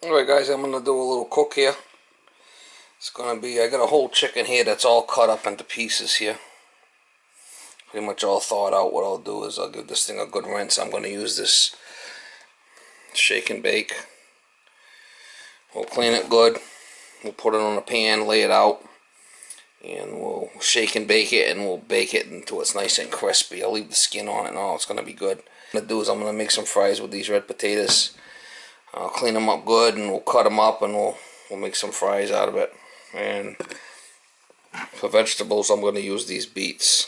Alright guys, I'm going to do a little cook here. It's going to be, I got a whole chicken here that's all cut up into pieces here. Pretty much all thawed out. What I'll do is I'll give this thing a good rinse. I'm going to use this shake and bake. We'll clean it good. We'll put it on a pan, lay it out. And we'll shake and bake it, and we'll bake it until it's nice and crispy. I'll leave the skin on it and all. It's going to be good. What I'm going to do is I'm going to make some fries with these red potatoes. I'll clean them up good, and we'll cut them up, and we'll make some fries out of it. And for vegetables, I'm going to use these beets.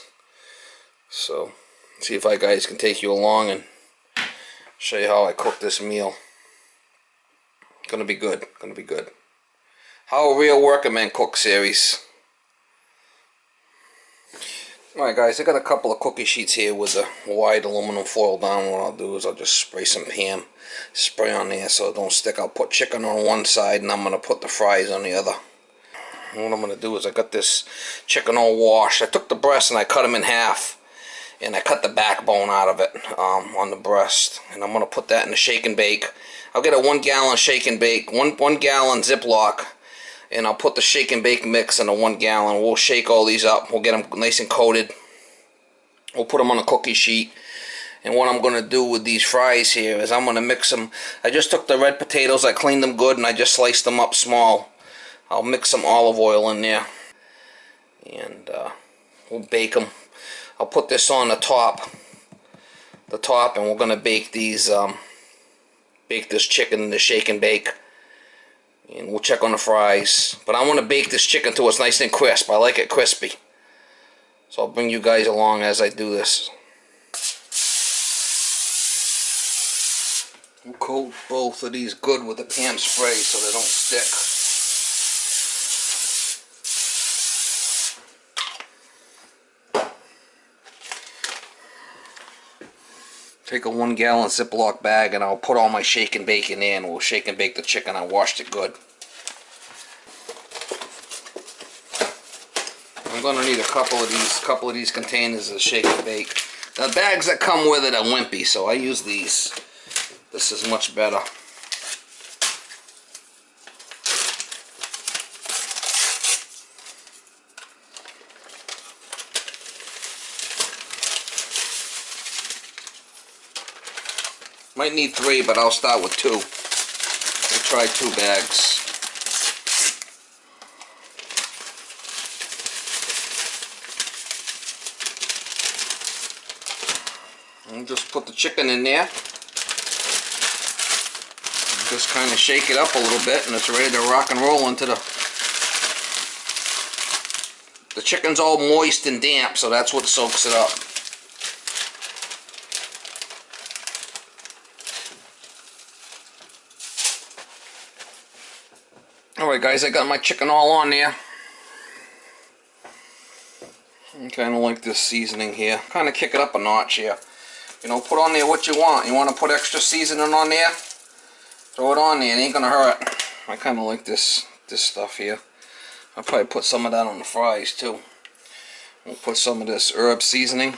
So, see if I guys can take you along and show you how I cook this meal. Gonna be good. Gonna be good. How a Real Working Man Cook series. Alright guys, I got a couple of cookie sheets here with a wide aluminum foil down. What I'll do is I'll just spray some Pam spray on there so it don't stick. I'll put chicken on one side and I'm going to put the fries on the other. And what I'm going to do is I got this chicken all washed. I took the breast and I cut them in half. And I cut the backbone out of it on the breast. And I'm going to put that in the shake and bake. I'll get a 1 gallon shake and bake, one gallon Ziploc. And I'll put the shake and bake mix in a 1 gallon. We'll shake all these up. We'll get them nice and coated. We'll put them on a cookie sheet. And what I'm going to do with these fries here is I'm going to mix them. I just took the red potatoes, I cleaned them good, and I just sliced them up small. I'll mix some olive oil in there. And we'll bake them. I'll put this on the top. And we're going to bake these, bake this chicken in the shake and bake. And we'll check on the fries. But I want to bake this chicken till it's nice and crisp. I like it crispy. So I'll bring you guys along as I do this. We'll coat both of these good with the Pam spray so they don't stick. Take a 1 gallon Ziploc bag and I'll put all my shake and bake in there and we'll shake and bake the chicken. I washed it good. I'm going to need a couple of these containers of shake and bake. The bags that come with it are wimpy, so I use these. This is much better. Might need 3, but I'll start with 2. We'll try 2 bags. And just put the chicken in there. Just kind of shake it up a little bit and it's ready to rock and roll into the chicken's all moist and damp, so that's what soaks it up. Alright guys, I got my chicken all on there. I kind of like this seasoning here. Kind of kick it up a notch here. You know, put on there what you want. You want to put extra seasoning on there? Throw it on there, it ain't gonna hurt. I kinda like this stuff here. I'll probably put some of that on the fries too. We'll put some of this herb seasoning.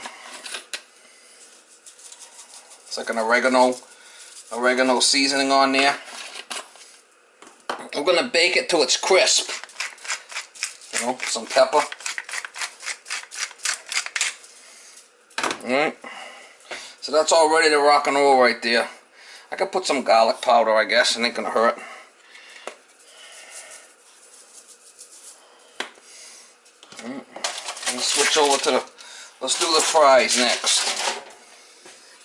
It's like an oregano seasoning on there. We're gonna bake it till it's crisp. You know, some pepper. Alright. So that's all ready to rock and roll right there. I could put some garlic powder, I guess. It ain't gonna hurt. Let's switch over to let's do the fries next.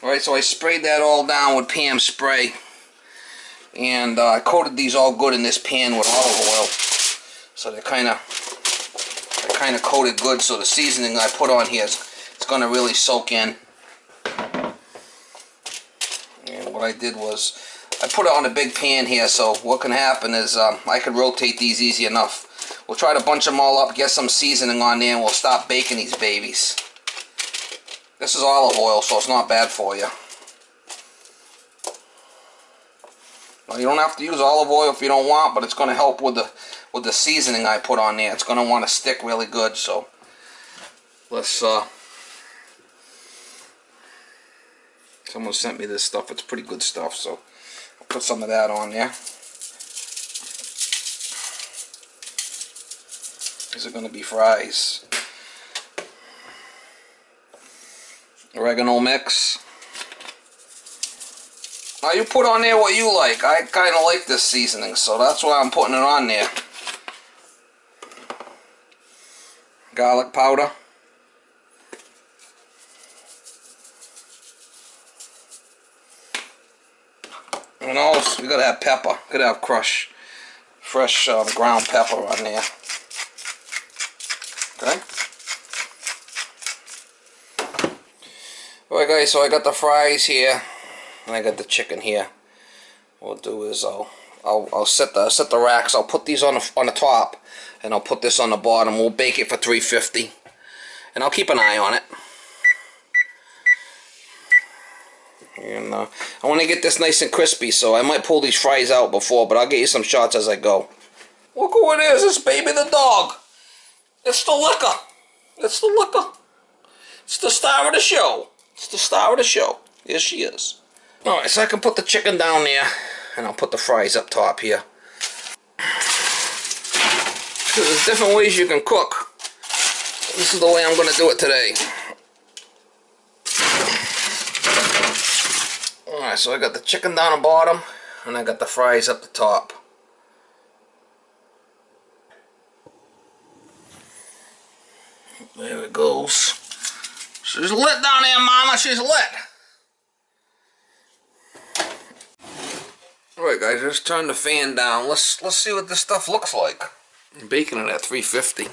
Alright, so I sprayed that all down with Pam spray. And I coated these all good in this pan with olive oil. So they're kind of coated good, so the seasoning I put on here it's gonna really soak in. What I did was I put it on a big pan here, so what can happen is I can rotate these easy enough. We'll try to bunch them all up, get some seasoning on there, and we'll stop baking these babies. This is olive oil, so it's not bad for you. Well, you don't have to use olive oil if you don't want, but it's going to help with the seasoning I put on there. It's going to want to stick really good, so let's someone sent me this stuff. It's pretty good stuff, so I'll put some of that on there. These are going to be fries. Oregano mix. Now you put on there what you like. I kind of like this seasoning, so that's why I'm putting it on there. Garlic powder. And also, we gotta have pepper. Gotta have fresh ground pepper on there. Okay. Alright guys, so I got the fries here, and I got the chicken here. What I'll do is I'll set the racks. I'll put these on the top, and I'll put this on the bottom. We'll bake it for 350, and I'll keep an eye on it. And I want to get this nice and crispy, so I might pull these fries out before, but I'll get you some shots as I go. Look who it is! It's Baby the dog. It's the liquor. It's the liquor. It's the star of the show. It's the star of the show. Yes, she is. Alright, so I can put the chicken down there, and I'll put the fries up top here. There's different ways you can cook. This is the way I'm going to do it today. Alright, so I got the chicken down the bottom, and I got the fries up the top. There it goes. She's lit down there, Mama. She's lit. Alright guys, let's turn the fan down. Let's see what this stuff looks like. I'm baking it at 350.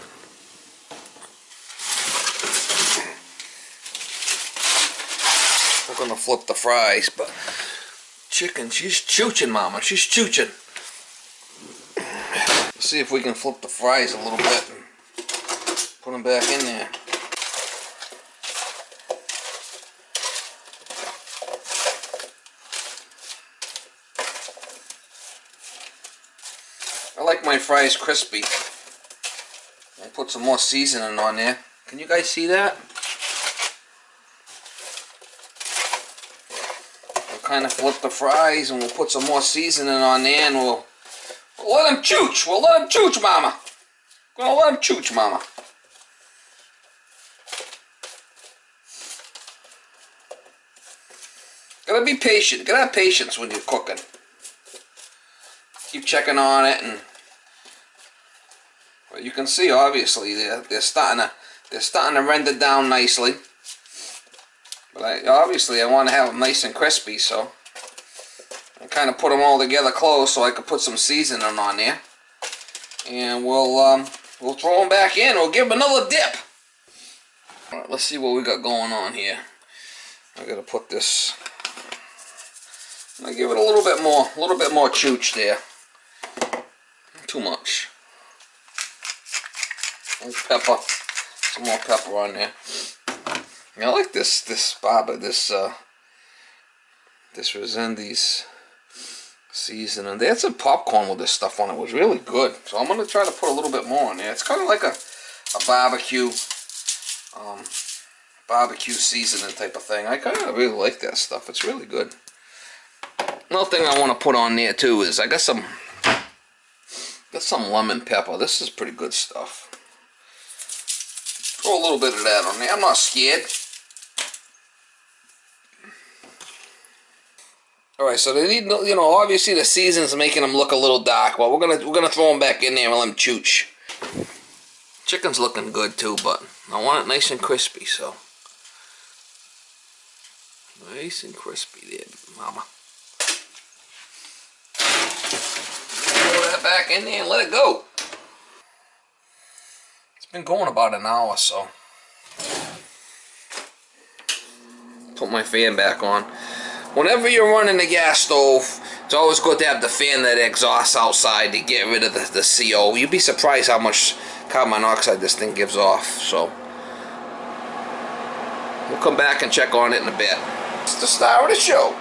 We're gonna flip the fries, but chicken, she's chooching, Mama. She's chooching. Let's see if we can flip the fries a little bit and put them back in there. I like my fries crispy. I'll put some more seasoning on there. Can you guys see that? We'll kind of flip the fries and we'll put some more seasoning on there, and we'll let them chooch. We'll let them chooch, Mama. We're gonna let them chooch, Mama. Gotta be patient. Gotta have patience when you're cooking. Keep checking on it, and well, you can see obviously they're starting to render down nicely. But I want to have them nice and crispy, so I kind of put them all together close so I could put some seasoning on there, and we'll throw them back in. We'll give them another dip. All right, let's see what we got going on here. I gotta put this. I'm gonna give it a little bit more chooch there. Too much. And pepper, some more pepper on there. I like this Resendiz seasoning. They had some popcorn with this stuff on it. It was really good. So I'm gonna try to put a little bit more on there. It's kind of like a barbecue seasoning type of thing. I kind of really like that stuff. It's really good. Another thing I want to put on there too is I got some lemon pepper. This is pretty good stuff. Throw a little bit of that on there. I'm not scared. All right, so they need, you know, obviously the season's making them look a little dark. Well, we're gonna throw them back in there and let them chooch. Chicken's looking good too, but I want it nice and crispy, so nice and crispy there, Mama. Throw that back in there and let it go. It's been going about an hour, so put my fan back on. Whenever you're running the gas stove, it's always good to have the fan that exhausts outside to get rid of the CO. You'd be surprised how much carbon monoxide this thing gives off. So we'll come back and check on it in a bit. It's the star of the show.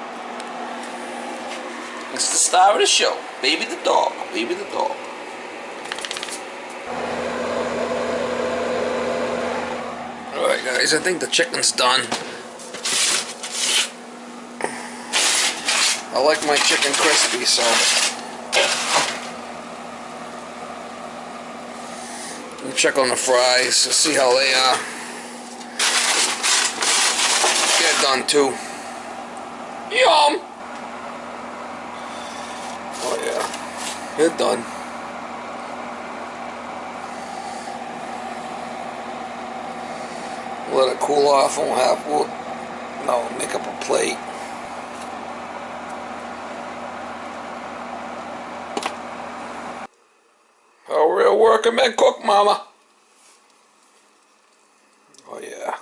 It's the star of the show. Baby the dog. Baby the dog. Alright guys, I think the chicken's done. I like my chicken crispy, so Check on the fries to see how they are. Get done too. Yum! Oh yeah, they're done. Let it cool off and we'll make up a plate. A real working man cook, mama. Oh yeah.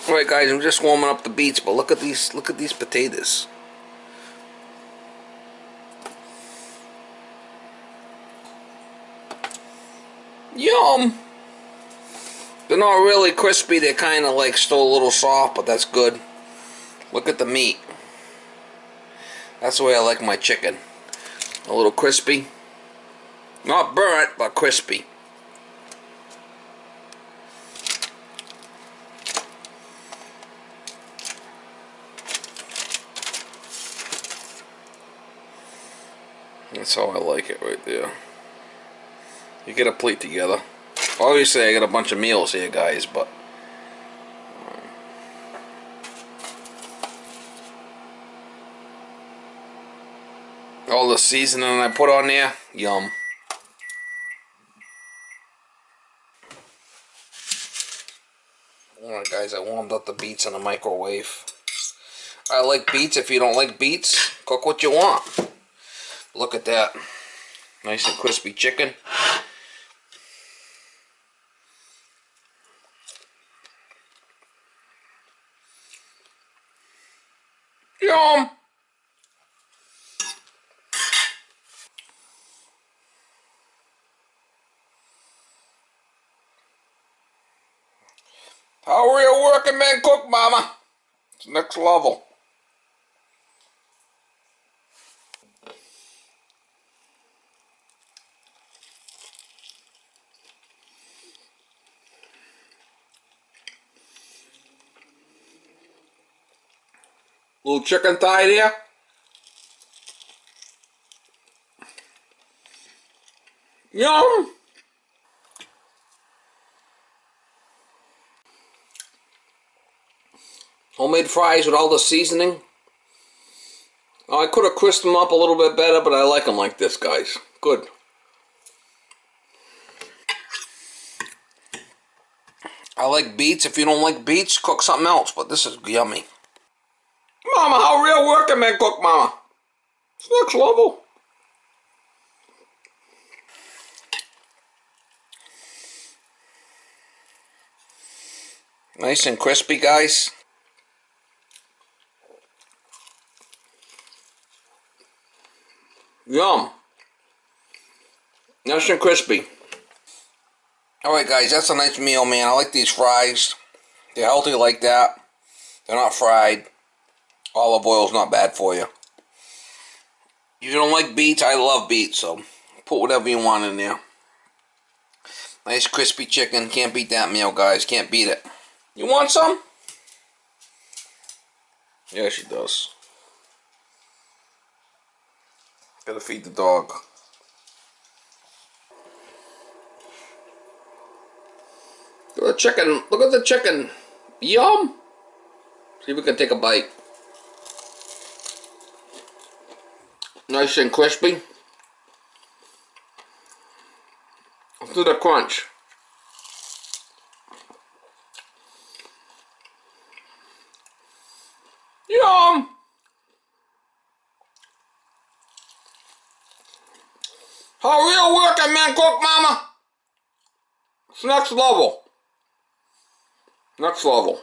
Alright guys, I'm just warming up the beets, but look at these potatoes. Yum! They're not really crispy, they're kind of like still a little soft, but that's good. Look at the meat. That's the way I like my chicken. A little crispy. Not burnt, but crispy. That's how I like it right there. You get a plate together. Obviously I got a bunch of meals here guys, but all the seasoning I put on there, yum. Alright guys, I warmed up the beets in the microwave. I like beets. If you don't like beets, cook what you want. Look at that. Nice and crispy chicken. Yum! How real working men cook, mama. It's next level. Little chicken thigh there. Yum! Homemade fries with all the seasoning. Oh, I could have crisped them up a little bit better, but I like them like this, guys. Good. I like beets. If you don't like beets, cook something else, but this is yummy. Mama, how real working men cook, mama. It's next level. Nice and crispy, guys. Yum. Nice and crispy. Alright guys, that's a nice meal, man. I like these fries. They're healthy like that. They're not fried. Olive oil's not bad for you. If you don't like beets, I love beets, so put whatever you want in there. Nice crispy chicken. Can't beat that meal, guys. Can't beat it. You want some? Yeah, she does. Gotta feed the dog. Look at the chicken. Look at the chicken. Yum! See if we can take a bite. Nice and crispy. Let's do the crunch. Yum! How real working man cook, mama. It's next level. Next level.